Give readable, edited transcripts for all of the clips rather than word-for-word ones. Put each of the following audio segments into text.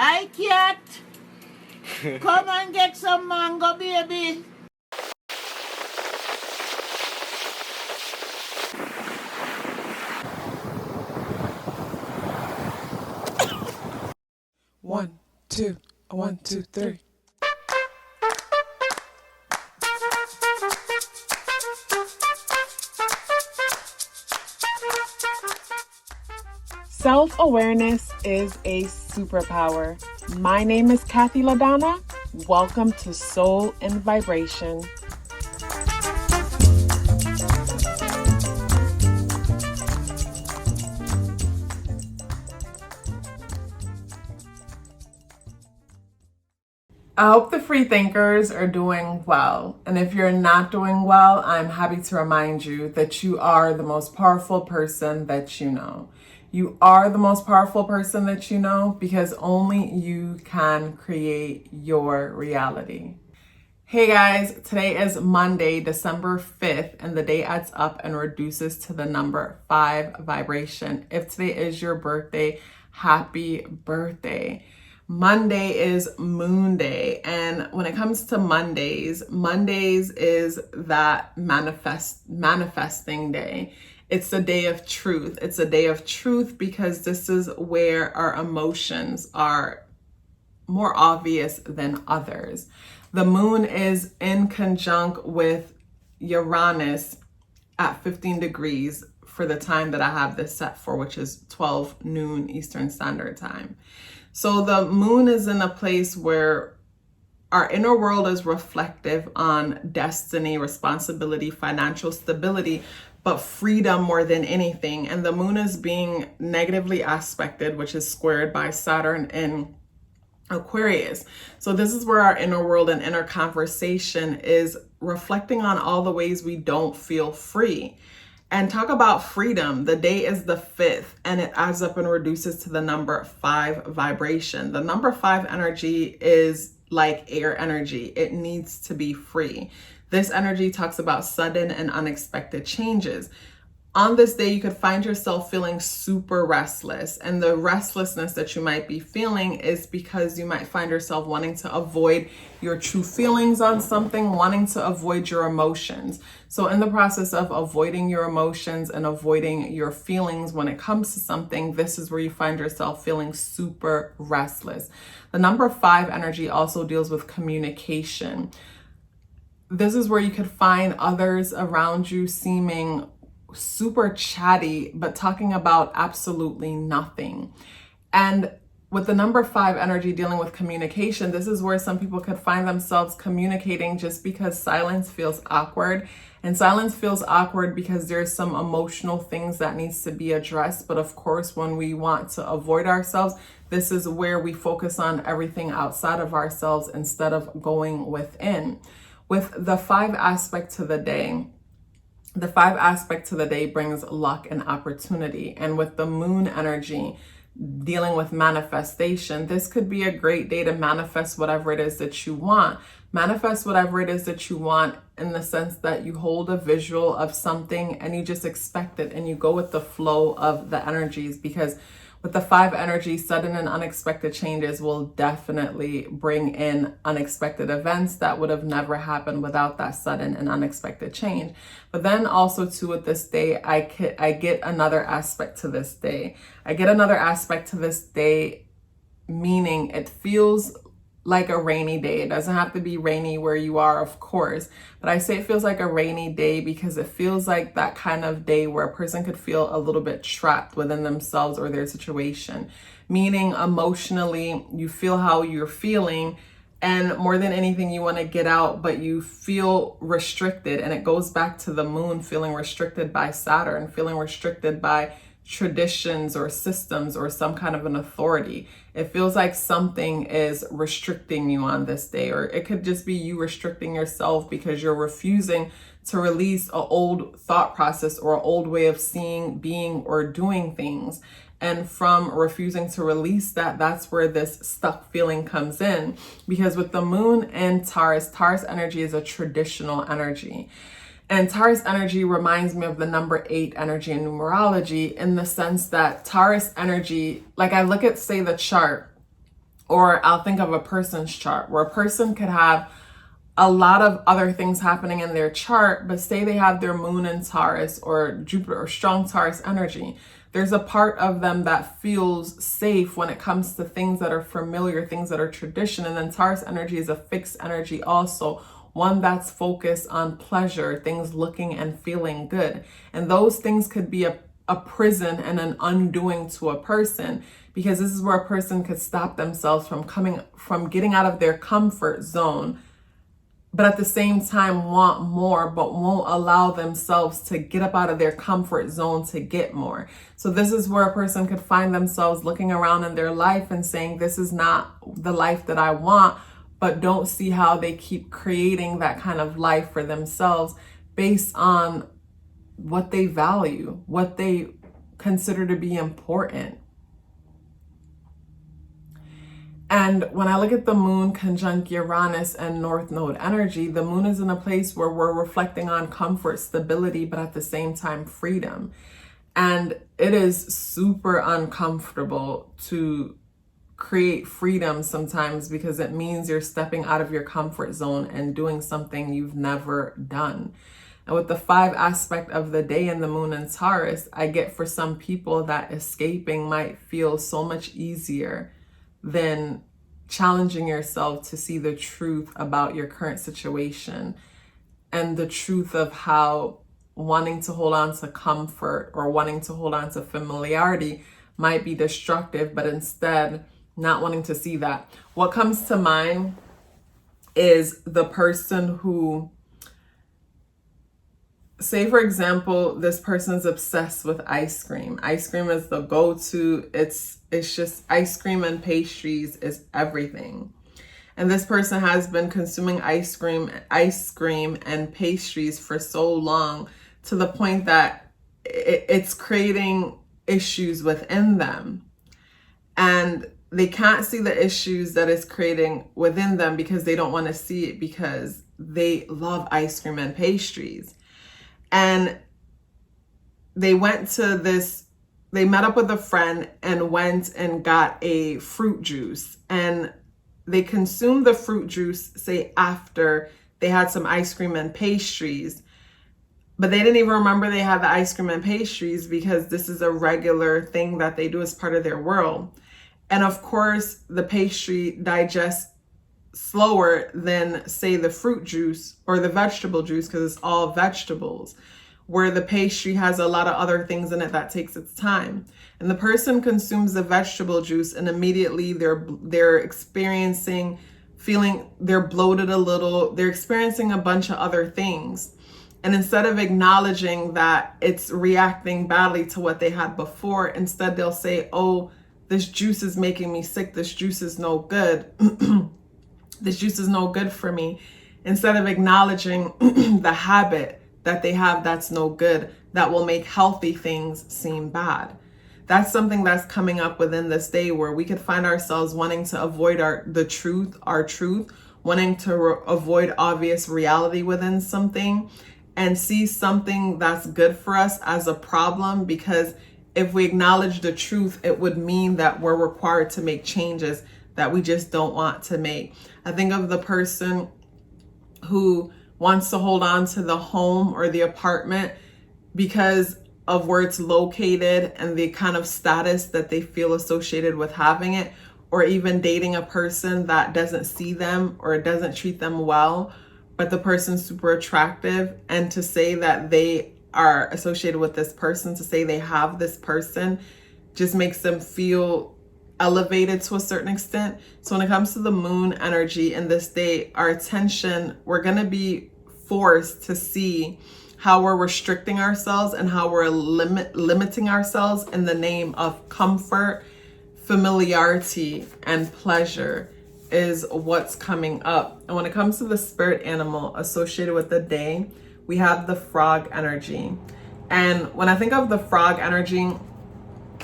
Hi, cat. Come and get some mango, baby. One, two, 1, 2, 3. Self-awareness is a superpower. My name is KathyLaDonna. Welcome to Soul and Vibration. I hope the free thinkers are doing well. And if you're not doing well, I'm happy to remind you that you are the most powerful person that you know. You are the most powerful person that you know because only you can create your reality. Hey guys, today is Monday, December 5th, and the day adds up and reduces to the number 5 vibration. If today is your birthday, happy birthday. Monday is Moon Day, and when it comes to Mondays is that manifesting day. It's a day of truth. It's a day of truth because this is where our emotions are more obvious than others. The moon is in conjunct with Uranus at 15 degrees for the time that I have this set for, which is 12 noon Eastern Standard Time. So the moon is in a place where our inner world is reflective on destiny, responsibility, financial stability, but freedom more than anything. And the moon is being negatively aspected, which is squared by Saturn in Aquarius. So this is where our inner world and inner conversation is reflecting on all the ways we don't feel free. And talk about freedom. The day is the 5th and it adds up and reduces to the number 5 vibration. The number 5 energy is like air energy. It needs to be free. This energy talks about sudden and unexpected changes. On this day, you could find yourself feeling super restless. And the restlessness that you might be feeling is because you might find yourself wanting to avoid your true feelings on something, wanting to avoid your emotions. So in the process of avoiding your emotions and avoiding your feelings when it comes to something, this is where you find yourself feeling super restless. The number 5 energy also deals with communication. This is where you could find others around you seeming super chatty, but talking about absolutely nothing. And with the number 5 energy dealing with communication, this is where some people could find themselves communicating just because silence feels awkward. And silence feels awkward because there's some emotional things that needs to be addressed. But of course, when we want to avoid ourselves, this is where we focus on everything outside of ourselves instead of going within. With the 5 aspect to the day, the 5 aspect to the day brings luck and opportunity. And with the moon energy dealing with manifestation, this could be a great day to manifest whatever it is that you want. Manifest whatever it is that you want in the sense that you hold a visual of something and you just expect it and you go with the flow of the energies, because with the 5 energy, sudden and unexpected changes will definitely bring in unexpected events that would have never happened without that sudden and unexpected change. But then also too with this day, I get another aspect to this day. I get another aspect to this day, meaning it feels like a rainy day. It doesn't have to be rainy where you are, of course, but I say it feels like a rainy day because it feels like that kind of day where a person could feel a little bit trapped within themselves or their situation, meaning emotionally you feel how you're feeling and more than anything you want to get out, but you feel restricted. And it goes back to the moon feeling restricted by Saturn, feeling restricted by traditions or systems or some kind of an authority. It feels like something is restricting you on this day, or it could just be you restricting yourself because you're refusing to release an old thought process or an old way of seeing, being, or doing things. And from refusing to release that, that's where this stuck feeling comes in. Because with the moon and Taurus energy is a traditional energy. And Taurus energy reminds me of the number 8 energy in numerology, in the sense that Taurus energy, like I look at, say, the chart Or I'll think of a person's chart where a person could have a lot of other things happening in their chart, but say they have their moon in Taurus or Jupiter or strong Taurus energy. There's a part of them that feels safe when it comes to things that are familiar, things that are tradition. And then Taurus energy is a fixed energy also, one that's focused on pleasure, things looking and feeling good. And those things could be a prison and an undoing to a person, because this is where a person could stop themselves from getting out of their comfort zone, but at the same time want more, but won't allow themselves to get up out of their comfort zone to get more. So this is where a person could find themselves looking around in their life and saying, this is not the life that I want, but don't see how they keep creating that kind of life for themselves based on what they value, what they consider to be important. And when I look at the moon conjunct Uranus and North Node energy, the moon is in a place where we're reflecting on comfort, stability, but at the same time, freedom. And it is super uncomfortable to create freedom sometimes, because it means you're stepping out of your comfort zone and doing something you've never done. And with the 5 aspect of the day and the moon in Taurus, I get for some people that escaping might feel so much easier than challenging yourself to see the truth about your current situation and the truth of how wanting to hold on to comfort or wanting to hold on to familiarity might be destructive, but instead not wanting to see that. What comes to mind is the person who, say for example, this person's obsessed with ice cream. Ice cream is the go-to. It's just ice cream and pastries is everything. And this person has been consuming ice cream and pastries for so long, to the point that it's creating issues within them. And they can't see the issues that it's creating within them because they don't want to see it, because they love ice cream and pastries. And they met up with a friend and went and got a fruit juice, and they consumed the fruit juice, say after they had some ice cream and pastries, but they didn't even remember they had the ice cream and pastries, because this is a regular thing that they do as part of their world. And of course, the pastry digests slower than, say, the fruit juice or the vegetable juice, because it's all vegetables, where the pastry has a lot of other things in it that takes its time. And the person consumes the vegetable juice, and immediately they're experiencing, feeling they're bloated a little, they're experiencing a bunch of other things. And instead of acknowledging that it's reacting badly to what they had before, instead they'll say, oh, this juice is making me sick, this juice is no good. This juice is no good for me. Instead of acknowledging the habit that they have that's no good, that will make healthy things seem bad. That's something that's coming up within this day, where we could find ourselves wanting to avoid our truth, wanting to avoid obvious reality within something, and see something that's good for us as a problem, because if we acknowledge the truth, it would mean that we're required to make changes that we just don't want to make. I think of the person who wants to hold on to the home or the apartment because of where it's located and the kind of status that they feel associated with having it, or even dating a person that doesn't see them or doesn't treat them well, but the person's super attractive, and to say that they are associated with this person, to say they have this person, just makes them feel elevated to a certain extent. So when it comes to the moon energy in this day, our attention, we're going to be forced to see how we're restricting ourselves and how we're limiting ourselves in the name of comfort, familiarity, and pleasure is what's coming up. And when it comes to the spirit animal associated with the day, we have the frog energy. And when I think of the frog energy,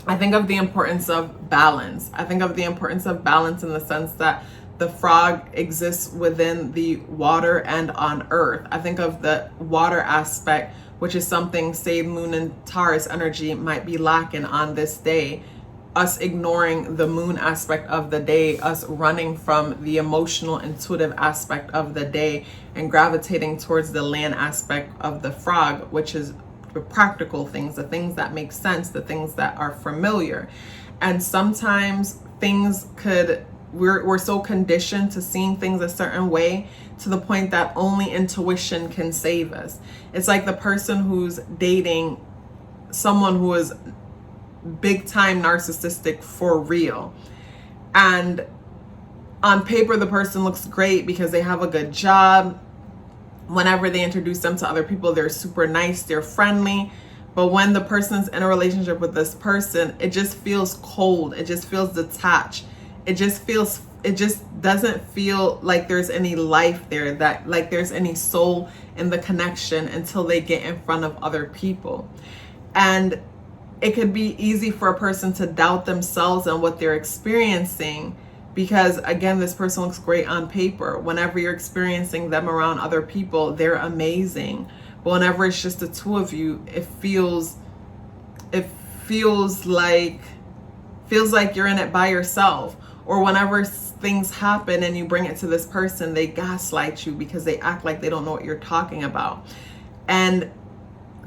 I think of the importance of balance. I think of the importance of balance in the sense that the frog exists within the water and on earth. I think of the water aspect, which is something, say, moon and Taurus energy might be lacking on this day, us ignoring the moon aspect of the day, us running from the emotional, intuitive aspect of the day and gravitating towards the land aspect of the frog, which is the practical things, the things that make sense, the things that are familiar. And sometimes things we're so conditioned to seeing things a certain way to the point that only intuition can save us. It's like the person who's dating someone who is big time narcissistic for real. And on paper, the person looks great because they have a good job. Whenever they introduce them to other people, they're super nice, they're friendly. But when the person's in a relationship with this person, it just feels cold. It just feels detached. It just doesn't feel like there's any life there, that like there's any soul in the connection until they get in front of other people. And it could be easy for a person to doubt themselves and what they're experiencing because, again, this person looks great on paper. Whenever you're experiencing them around other people, they're amazing. But whenever it's just the two of you, it feels like you're in it by yourself. Or whenever things happen and you bring it to this person, they gaslight you because they act like they don't know what you're talking about. And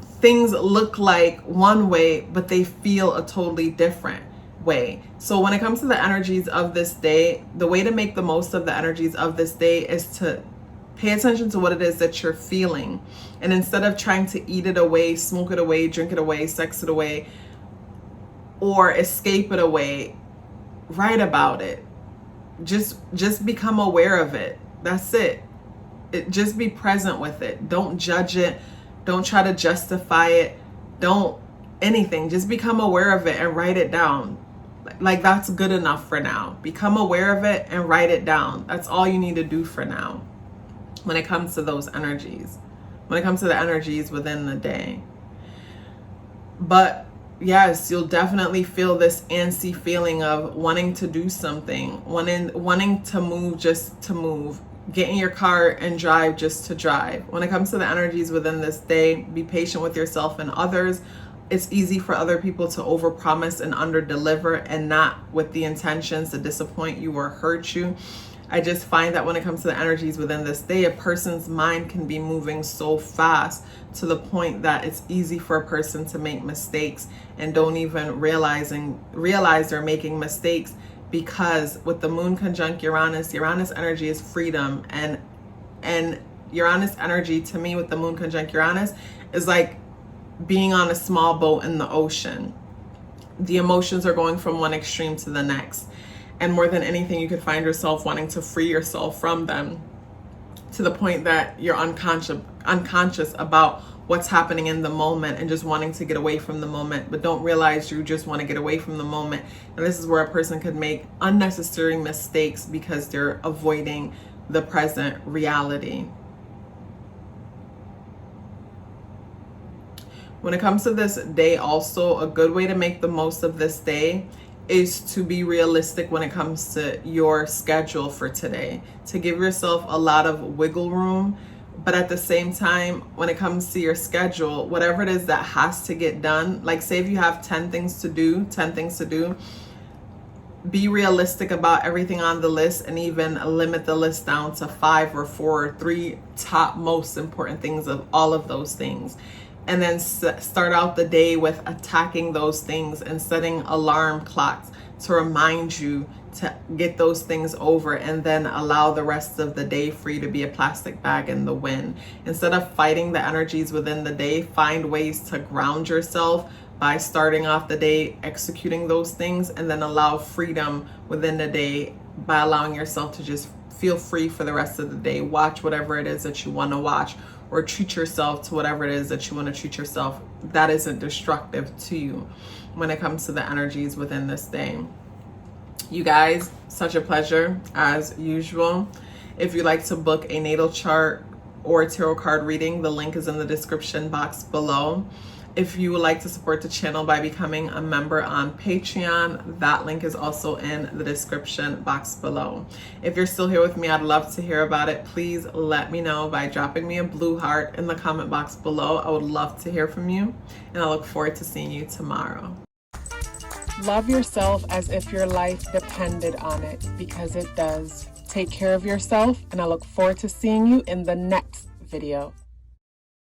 things look like one way, but they feel a totally different way. So when it comes to the energies of this day, the way to make the most of the energies of this day is to pay attention to what it is that you're feeling. And instead of trying to eat it away, smoke it away, drink it away, sex it away, or escape it away, write about it. Just become aware of it. That's it. Just be present with it. Don't judge it. Don't try to justify it. Don't anything. Just become aware of it and write it down. Like that's good enough for now. Become aware of it and write it down. That's all you need to do for now when it comes to those energies. When it comes to the energies within the day. But yes, you'll definitely feel this antsy feeling of wanting to do something, wanting to move just to move. Get in your car and drive just to drive. When it comes to the energies within this day, be patient with yourself and others. It's easy for other people to overpromise and underdeliver and not with the intentions to disappoint you or hurt you. I just find that when it comes to the energies within this day, a person's mind can be moving so fast to the point that it's easy for a person to make mistakes and don't even realize they're making mistakes. Because with the moon conjunct Uranus energy is freedom, and Uranus energy to me with the moon conjunct Uranus is like being on a small boat in the ocean. The emotions are going from one extreme to the next, and more than anything, you could find yourself wanting to free yourself from them to the point that you're unconscious about what's happening in the moment and just wanting to get away from the moment, but don't realize you just want to get away from the moment. And this is where a person could make unnecessary mistakes because they're avoiding the present reality. When it comes to this day, also a good way to make the most of this day is to be realistic when it comes to your schedule for today, to give yourself a lot of wiggle room. But at the same time, when it comes to your schedule, whatever it is that has to get done, like say if you have 10 things to do, be realistic about everything on the list and even limit the list down to 5 or 4 or 3 top most important things of all of those things. And then start out the day with attacking those things and setting alarm clocks to remind you to get those things over, and then allow the rest of the day for you to be a plastic bag in the wind. Instead of fighting the energies within the day, find ways to ground yourself by starting off the day executing those things, and then allow freedom within the day by allowing yourself to just feel free for the rest of the day. Watch whatever it is that you want to watch, or treat yourself to whatever it is that you want to treat yourself that isn't destructive to you when it comes to the energies within this day. You guys, such a pleasure as usual. If you'd like to book a natal chart or a tarot card reading, the link is in the description box below. If you would like to support the channel by becoming a member on Patreon, that link is also in the description box below. If you're still here with me, I'd love to hear about it. Please let me know by dropping me a blue heart in the comment box below. I would love to hear from you, and I look forward to seeing you tomorrow. Love yourself as if your life depended on it, because it does. Take care of yourself, and I look forward to seeing you in the next video.